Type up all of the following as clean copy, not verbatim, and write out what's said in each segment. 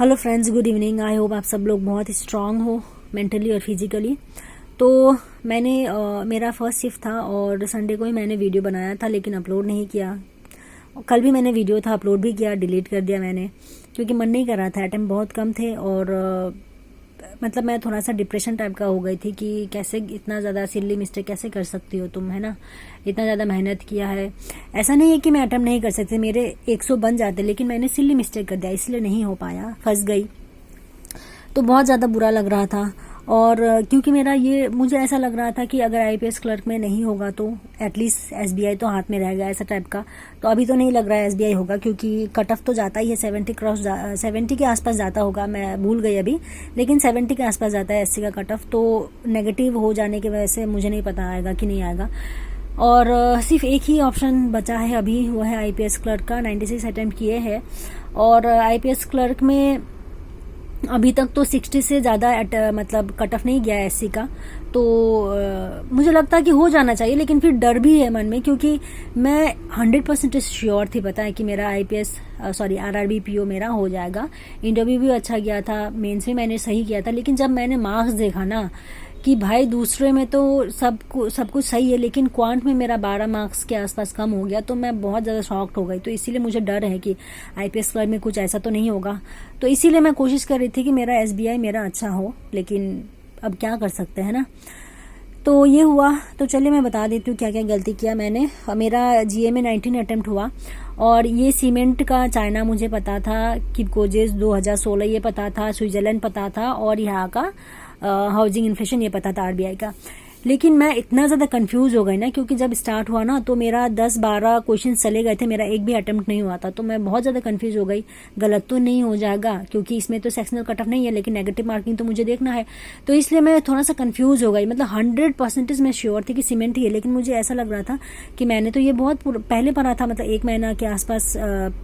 Hello friends, good evening. I hope आप सब लोग बहुत स्ट्रांग हो मेंटली और फिजिकली। तो मैंने मेरा फर्स्ट शिफ्ट था और संडे को ही मैंने वीडियो बनाया था, लेकिन अपलोड नहीं किया। कल भी मैंने वीडियो था, अपलोड भी किया, डिलीट कर दिया मैंने, क्योंकि मन नहीं कर रहा था। अटेम्प्ट बहुत कम थे और मतलब मैं थोड़ा सा डिप्रेशन टाइप का हो गई थी कि कैसे इतना ज़्यादा सिली मिस्टेक कैसे कर सकती हो तुम, है ना। इतना ज़्यादा मेहनत किया है। ऐसा नहीं है कि मैं अटेम्प्ट नहीं कर सकती, मेरे 100 बन जाते, लेकिन मैंने सिली मिस्टेक कर दिया, इसलिए नहीं हो पाया, फंस गई। तो बहुत ज़्यादा बुरा लग रहा था। और क्योंकि मुझे ऐसा लग रहा था कि अगर आईपीएस क्लर्क में नहीं होगा तो एटलीस्ट एसबीआई तो हाथ में रहेगा, ऐसा टाइप का। तो अभी तो नहीं लग रहा है एसबीआई होगा, क्योंकि कट ऑफ तो जाता ही है 70 के आसपास जाता होगा, मैं भूल गई अभी, लेकिन 70 के आसपास जाता है एससी का कट ऑफ। तो नेगेटिव हो जाने की वजह से मुझे नहीं पता आएगा कि नहीं आएगा। और सिर्फ एक ही ऑप्शन बचा है अभी, वो है आईपीएस क्लर्क का। 96 अटेम्प्ट किए हैं और आईपीएस क्लर्क में अभी तक तो 60 से ज़्यादा मतलब कट ऑफ नहीं गया है एससी का। तो मुझे लगता है कि हो जाना चाहिए, लेकिन फिर डर भी है मन में, क्योंकि मैं 100% श्योर थी, पता है कि मेरा आरआरबी पीओ मेरा हो जाएगा। इंटरव्यू भी अच्छा गया था, मेंस भी मैंने सही किया था, लेकिन जब मैंने मार्क्स देखा ना कि भाई दूसरे में तो सब कुछ सही है, लेकिन क्वांट में मेरा 12 मार्क्स के आसपास कम हो गया, तो मैं बहुत ज़्यादा शॉक्ड हो गई। तो इसीलिए मुझे डर है कि आईपीएस क्लर्क में कुछ ऐसा तो नहीं होगा। तो इसीलिए मैं कोशिश कर रही थी कि मेरा एसबीआई मेरा अच्छा हो, लेकिन अब क्या कर सकते हैं ना। तो ये हुआ। तो चलिए मैं बता देती हूँ क्या क्या गलती किया मैंने। मेरा जीए में 19 अटेम्प्ट हुआ और ये सीमेंट का चाइना मुझे पता था, किपकोजेस 2016 ये पता था, स्विट्जरलैंड पता था, और यहाँ का हाउसिंग इन्फ्लेशन ये पता था आरबीआई का। लेकिन मैं इतना ज़्यादा कंफ्यूज हो गई ना, क्योंकि जब स्टार्ट हुआ ना तो मेरा 10-12 क्वेश्चन चले गए थे, मेरा एक भी अटेम्प्ट नहीं हुआ था। तो मैं बहुत ज़्यादा कंफ्यूज हो गई, गलत तो नहीं हो जाएगा, क्योंकि इसमें तो सेक्शनल कट ऑफ नहीं है, लेकिन नेगेटिव मार्किंग तो मुझे देखना है। तो इसलिए मैं थोड़ा सा कंफ्यूज हो गई। मतलब 100% मैं श्योर थी कि सीमेंट ही है, लेकिन मुझे ऐसा लग रहा था कि मैंने तो ये बहुत पहले पढ़ा था, मतलब 1 महीना के आसपास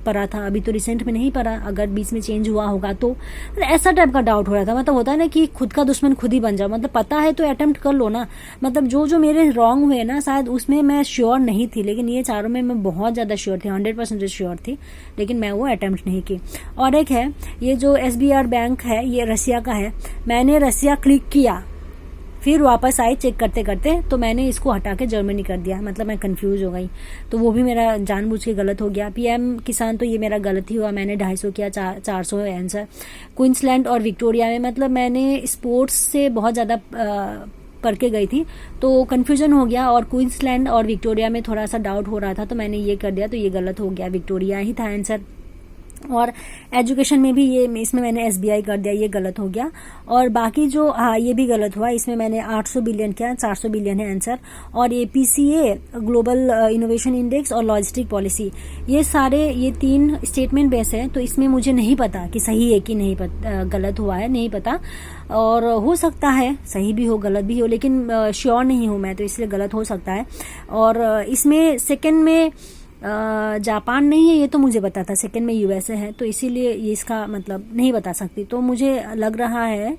पढ़ा था, अभी तो रिसेंट में नहीं पढ़ा, अगर बीच में चेंज हुआ होगा तो। ऐसा टाइप का डाउट हो रहा था। मतलब होता है ना कि खुद का दुश्मन खुद ही बन जाओ। मतलब पता है तो अटेम्प्ट कर लो ना। मतलब जो मेरे रॉन्ग हुए ना, शायद उसमें मैं श्योर नहीं थी, लेकिन ये चारों में मैं बहुत ज़्यादा श्योर थी, 100% श्योर थी, लेकिन मैं वो अटेम्प्ट नहीं की। और एक है ये जो एसबीआर बैंक है, ये रसिया का है। मैंने रसिया क्लिक किया, फिर वापस आई चेक करते करते, तो मैंने इसको हटा के जर्मनी कर दिया। मतलब मैं कंफ्यूज हो गई, तो वो भी मेरा जानबूझ के गलत हो गया। पीएम किसान तो ये मेरा गलत ही हुआ, मैंने 250 किया, 400 है आंसर। क्वींसलैंड और विक्टोरिया में, मतलब मैंने स्पोर्ट्स से बहुत ज़्यादा पढ़ के गई थी, तो कन्फ्यूजन हो गया, और क्वींसलैंड और विक्टोरिया में थोड़ा सा डाउट हो रहा था, तो मैंने ये कर दिया, तो ये गलत हो गया, विक्टोरिया ही था आंसर। और एजुकेशन में भी इसमें मैंने एसबीआई कर दिया, ये गलत हो गया। और बाकी जो ये भी गलत हुआ, इसमें मैंने 800 बिलियन किया, 400 बिलियन है आंसर। और ये पीसीए ग्लोबल इनोवेशन इंडेक्स और लॉजिस्टिक पॉलिसी, ये 3 स्टेटमेंट बेस है। तो इसमें मुझे नहीं पता कि सही है कि नहीं पता, गलत हुआ है नहीं पता, और हो सकता है सही भी हो गलत भी हो, लेकिन श्योर नहीं हूँ मैं, तो इसलिए गलत हो सकता है। और इसमें सेकेंड में जापान नहीं है, ये तो मुझे पता था, सेकंड में यूएसए है, तो इसीलिए ये इसका मतलब नहीं बता सकती। तो मुझे लग रहा है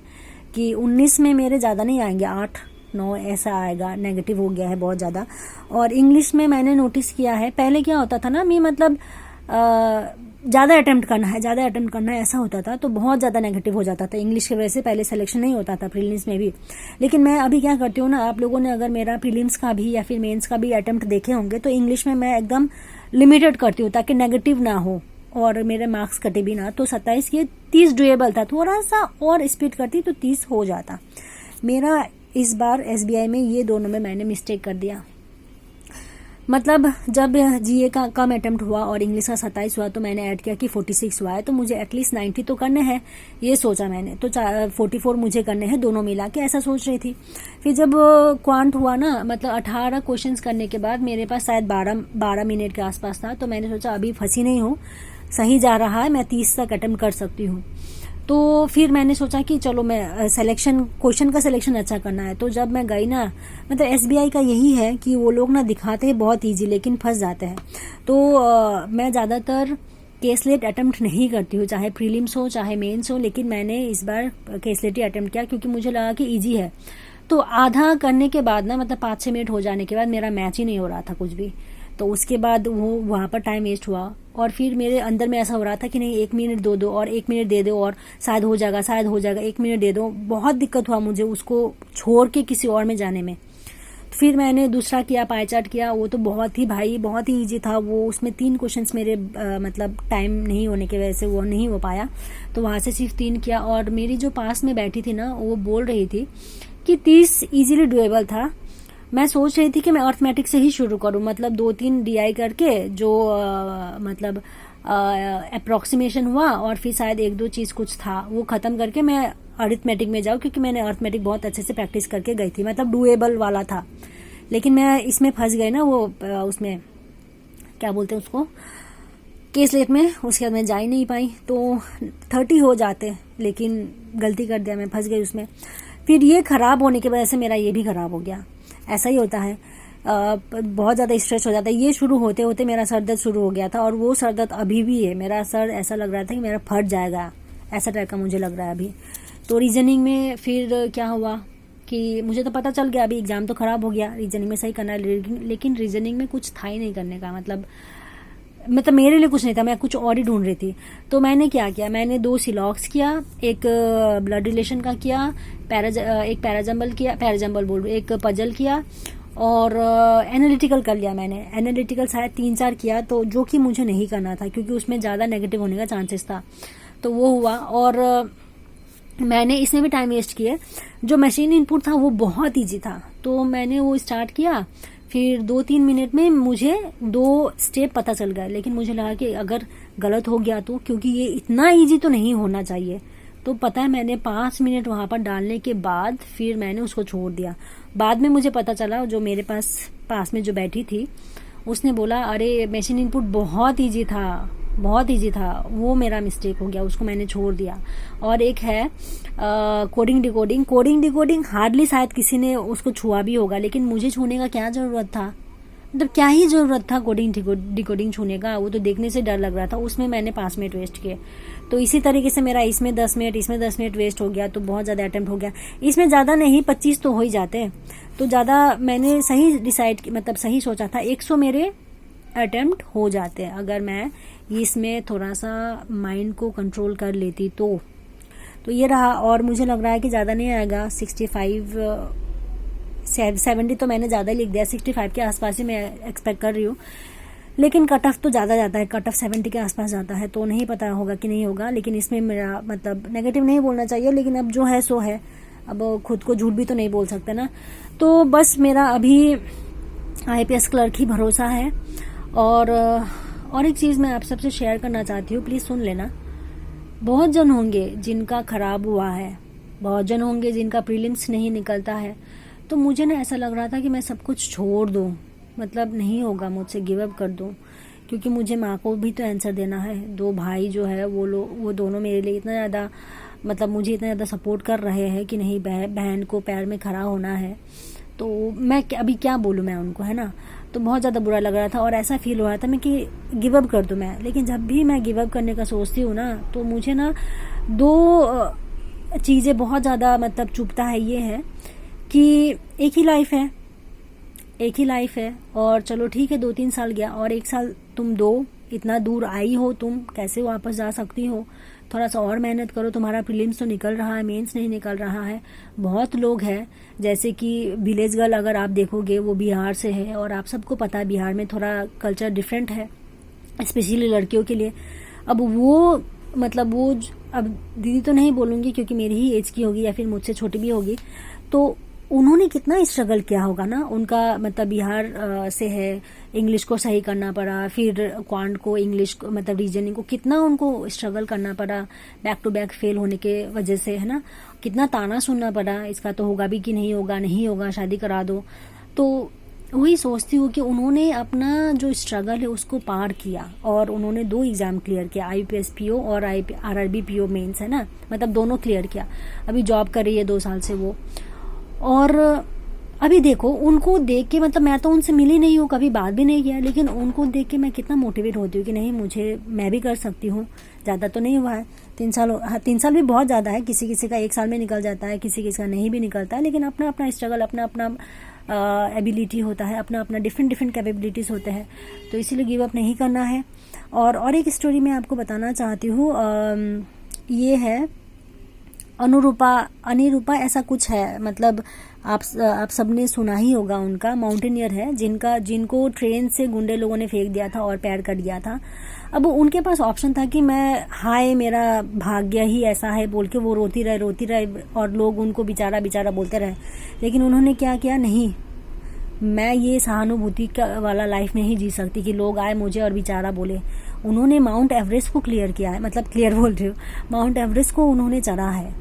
कि 19 में मेरे ज़्यादा नहीं आएंगे, 8-9 ऐसा आएगा, नेगेटिव हो गया है बहुत ज़्यादा। और इंग्लिश में मैंने नोटिस किया है, पहले क्या होता था ना, मैं मतलब ज़्यादा अटेम्प्ट करना है ऐसा होता था, तो बहुत ज़्यादा नेगेटिव हो जाता था इंग्लिश की वजह से। पहले सिलेक्शन नहीं होता था प्रीलिम्स में भी। लेकिन मैं अभी क्या करती हूँ ना, आप लोगों ने अगर मेरा प्रीलिम्स का भी या फिर मेंस का भी अटेम्प्ट देखे होंगे, तो इंग्लिश में मैं एकदम लिमिटेड करती हूँ, ताकि नेगेटिव ना हो और मेरे मार्क्स कटे भी ना। तो 27 के 30 डुएबल था, थोड़ा सा और स्पीड करती तो 30 हो जाता मेरा। इस बार एसबीआई में ये दोनों में मैंने मिस्टेक कर दिया। मतलब जब जीए का कम अटेम्प्ट हुआ और इंग्लिश का 27 हुआ, तो मैंने ऐड किया कि 46 हुआ है, तो मुझे एटलीस्ट 90 तो करने हैं, ये सोचा मैंने। तो 44 मुझे करने हैं दोनों मिला के, ऐसा सोच रही थी। फिर जब क्वांट हुआ ना, मतलब 18 क्वेश्चंस करने के बाद मेरे पास शायद 12 मिनट के आसपास था, तो मैंने सोचा अभी फंसी नहीं हूँ, सही जा रहा है, मैं 30 तक अटेम्प्ट कर सकती हूँ। तो फिर मैंने सोचा कि चलो मैं क्वेश्चन का सिलेक्शन अच्छा करना है। तो जब मैं गई ना, मतलब एसबीआई का यही है कि वो लोग ना दिखाते हैं बहुत इजी, लेकिन फंस जाते हैं। तो मैं ज़्यादातर केसलेट अटेम्प्ट नहीं करती हूँ, चाहे प्रीलिम्स हो चाहे मेंस हो, लेकिन मैंने इस बार केसलेट ही अटेम्प्ट किया, क्योंकि मुझे लगा कि ईजी है। तो आधा करने के बाद ना, मतलब 5-6 मिनट हो जाने के बाद मेरा मैच ही नहीं हो रहा था कुछ भी। तो उसके बाद वो वहाँ पर टाइम वेस्ट हुआ। और फिर मेरे अंदर में ऐसा हो रहा था कि नहीं 1 मिनट दो और 1 मिनट दे दो और शायद हो जाएगा 1 मिनट दे दो। बहुत दिक्कत हुआ मुझे उसको छोड़ के किसी और में जाने में। फिर मैंने दूसरा किया, पाई चार्ट किया। वो तो बहुत ही ईजी था वो। उसमें 3 क्वेश्चंस मेरे मतलब टाइम नहीं होने की वजह से वो नहीं हो पाया, तो वहाँ से सिर्फ 3 किया। और मेरी जो पास में बैठी थी ना, वो बोल रही थी कि 30 इजीली डुएबल था। मैं सोच रही थी कि मैं अर्थमेटिक से ही शुरू करूं, मतलब 2-3 DI करके जो मतलब अप्रोक्सीमेशन हुआ और फिर शायद 1-2 चीज कुछ था वो खत्म करके मैं अरिथमेटिक में जाऊं, क्योंकि मैंने अर्थमेटिक बहुत अच्छे से प्रैक्टिस करके गई थी, मतलब डुएबल वाला था। लेकिन मैं इसमें फंस गई ना, वो उसमें क्या बोलते हैं उसको, केसलेट में। उसके बाद मैं जा ही नहीं पाई, तो 30 हो जाते, लेकिन गलती कर दिया, मैं फंस गई उसमें। फिर ये खराब होने की वजह से मेरा ये भी खराब हो गया। ऐसा ही होता है, बहुत ज़्यादा स्ट्रेस हो जाता है। ये शुरू होते होते मेरा सर दर्द शुरू हो गया था, और वो सर दर्द अभी भी है। मेरा सर ऐसा लग रहा था कि मेरा फट जाएगा, ऐसा टाइप का मुझे लग रहा है अभी। तो रीजनिंग में फिर क्या हुआ कि मुझे तो पता चल गया अभी एग्जाम तो खराब हो गया, रीजनिंग में सही करना है, लेकिन रीजनिंग में कुछ था ही नहीं करने का। मतलब मेरे लिए कुछ नहीं था, मैं कुछ और ही ढूंढ रही थी। तो मैंने क्या किया, मैंने 2 सिलॉक्स किया, एक ब्लड रिलेशन का किया, एक पैराजम्बल बोल रही, एक पजल किया, और एनालिटिकल कर लिया मैंने। एनालिटिकल शायद 3-4 किया, तो जो कि मुझे नहीं करना था क्योंकि उसमें ज़्यादा नेगेटिव होने का चांसेस था, तो वो हुआ। और मैंने इसमें भी टाइम वेस्ट किया। जो मशीन इनपुट था वो बहुत ईजी था, तो मैंने वो स्टार्ट किया। फिर 2-3 मिनट में मुझे 2 स्टेप पता चल गए, लेकिन मुझे लगा कि अगर गलत हो गया तो, क्योंकि ये इतना इजी तो नहीं होना चाहिए। तो पता है मैंने 5 मिनट वहां पर डालने के बाद फिर मैंने उसको छोड़ दिया। बाद में मुझे पता चला, जो मेरे पास में जो बैठी थी उसने बोला, अरे मशीन इनपुट बहुत ईजी था, वो मेरा मिस्टेक हो गया, उसको मैंने छोड़ दिया। और एक है कोडिंग डिकोडिंग हार्डली शायद किसी ने उसको छुआ भी होगा, लेकिन मुझे छूने का क्या जरूरत था, मतलब क्या ही जरूरत था कोडिंग डिकोडिंग छूने का। वो तो देखने से डर लग रहा था, उसमें मैंने 5 मिनट वेस्ट किए। तो इसी तरीके से मेरा इसमें 10 मिनट वेस्ट हो गया, तो बहुत ज़्यादा अटेम्प्ट हो गया। इसमें ज़्यादा नहीं 25 तो हो ही जाते, तो ज़्यादा मैंने सही सोचा था 100 मेरे अटेम्प्ट हो जाते हैं अगर मैं इसमें थोड़ा सा माइंड को कंट्रोल कर लेती तो ये रहा। और मुझे लग रहा है कि ज़्यादा नहीं आएगा, 70 तो मैंने ज़्यादा लिख दिया, 65 के आसपास ही मैं एक्सपेक्ट कर रही हूँ। लेकिन कट ऑफ तो ज़्यादा जाता है, कट ऑफ 70 के आसपास जाता है, तो नहीं पता होगा कि नहीं होगा। लेकिन इसमें मेरा मतलब नेगेटिव नहीं बोलना चाहिए, लेकिन अब जो है सो है, अब खुद को झूठ भी तो नहीं बोल सकते ना। तो बस मेरा अभी IPS क्लर्क ही भरोसा है। और एक चीज़ मैं आप सबसे शेयर करना चाहती हूँ, प्लीज़ सुन लेना। बहुत जन होंगे जिनका खराब हुआ है, बहुत जन होंगे जिनका प्रीलिम्स नहीं निकलता है। तो मुझे ना ऐसा लग रहा था कि मैं सब कुछ छोड़ दूँ, मतलब नहीं होगा मुझसे, गिव अप कर दूँ, क्योंकि मुझे माँ को भी तो आंसर देना है। 2 भाई जो है वो दोनों मेरे लिए इतना ज़्यादा, मतलब मुझे इतना ज़्यादा सपोर्ट कर रहे हैं कि नहीं बहन को पैर में खड़ा होना है। तो मैं अभी क्या बोलूँ मैं उनको, है ना। तो बहुत ज़्यादा बुरा लग रहा था और ऐसा फील हो रहा था मैं कि गिव अप कर दूं मैं। लेकिन जब भी मैं गिव अप करने का सोचती हूँ ना, तो मुझे ना 2 चीज़ें बहुत ज़्यादा मतलब चुभता है। ये है कि एक ही लाइफ है और चलो ठीक है 2-3 साल गया, और 1 साल तुम दो, इतना दूर आई हो तुम, कैसे वापस जा सकती हो। थोड़ा सा और मेहनत करो, तुम्हारा प्रीलिम्स तो निकल रहा है, मेंस नहीं निकल रहा है। बहुत लोग हैं, जैसे कि विलेज गर्ल अगर आप देखोगे वो बिहार से है, और आप सबको पता है बिहार में थोड़ा कल्चर डिफरेंट है, स्पेशली लड़कियों के लिए। अब वो अब दीदी तो नहीं बोलूँगी क्योंकि मेरी ही एज की होगी या फिर मुझसे छोटी भी होगी, तो उन्होंने कितना स्ट्रगल किया होगा ना। उनका मतलब बिहार से है, इंग्लिश को सही करना पड़ा, फिर क्वांट को, इंग्लिश को मतलब रीजनिंग को कितना उनको स्ट्रगल करना पड़ा, बैक टू बैक फेल होने के वजह से, है ना। कितना ताना सुनना पड़ा, इसका तो होगा भी कि नहीं होगा, शादी करा दो। तो वही सोचती हूँ कि उन्होंने अपना जो स्ट्रगल है उसको पार किया, और उन्होंने 2 एग्जाम क्लियर किया, IPS PO और RRB PO मेंस, है ना, मतलब दोनों क्लियर किया। अभी जॉब कर रही है 2 साल से वो। और अभी देखो उनको देख के, मतलब मैं तो उनसे मिली नहीं हूँ, कभी बात भी नहीं किया, लेकिन उनको देख के मैं कितना मोटिवेट होती हूँ कि नहीं मैं भी कर सकती हूँ। ज़्यादा तो नहीं हुआ है, 3 साल। हाँ 3 साल भी बहुत ज़्यादा है, किसी का 1 साल में निकल जाता है, किसी का नहीं भी निकलता है, लेकिन अपना अपना स्ट्रगल, अपना अपना एबिलिटी होता है, अपना अपना डिफरेंट कैपेबिलिटीज़ होते हैं, तो इसीलिए गिव अप नहीं करना है। और एक स्टोरी मैं आपको बताना चाहती हूँ, ये है अनिरूपा ऐसा कुछ है, मतलब आप सबने सुना ही होगा, उनका माउंटेनियर है जिनको ट्रेन से गुंडे लोगों ने फेंक दिया था और पैर कट गया था। अब उनके पास ऑप्शन था कि मैं हाय मेरा भाग्य ही ऐसा है बोल के वो रोती रहे और लोग उनको बेचारा बोलते रहे, लेकिन उन्होंने क्या किया, नहीं, मैं ये सहानुभूति का वाला लाइफ नहीं जी सकती कि लोग आए मुझे और बेचारा बोले। उन्होंने माउंट एवरेस्ट को क्लियर किया है, मतलब क्लियर बोल रही हूँ, माउंट एवरेस्ट को उन्होंने चढ़ा है।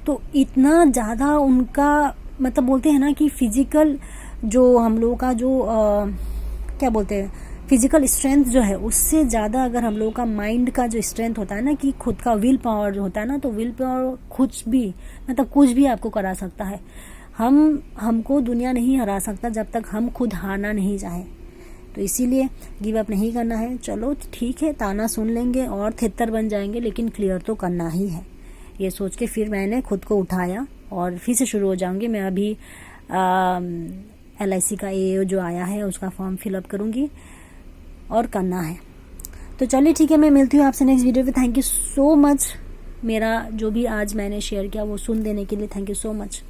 तो इतना ज़्यादा उनका, मतलब बोलते हैं ना कि फिजिकल जो हम लोगों का जो क्या बोलते हैं, फिजिकल स्ट्रेंथ जो है, उससे ज़्यादा अगर हम लोगों का माइंड का जो स्ट्रेंथ होता है ना, कि खुद का विल पावर जो होता है ना, तो विल पावर कुछ भी आपको करा सकता है। हमको दुनिया नहीं हरा सकता जब तक हम खुद हारना नहीं चाहे। तो इसीलिए गिव अप नहीं करना है। चलो ठीक है, ताना सुन लेंगे और थित्तर बन जाएंगे, लेकिन क्लियर तो करना ही है, ये सोच के फिर मैंने खुद को उठाया और फिर से शुरू हो जाऊंगी। मैं अभी LIC का AO जो आया है उसका फॉर्म फिलअप करूंगी और करना है। तो चलिए ठीक है, मैं मिलती हूँ आपसे नेक्स्ट वीडियो पे। थैंक यू सो मच, मेरा जो भी आज मैंने शेयर किया वो सुन देने के लिए थैंक यू सो मच।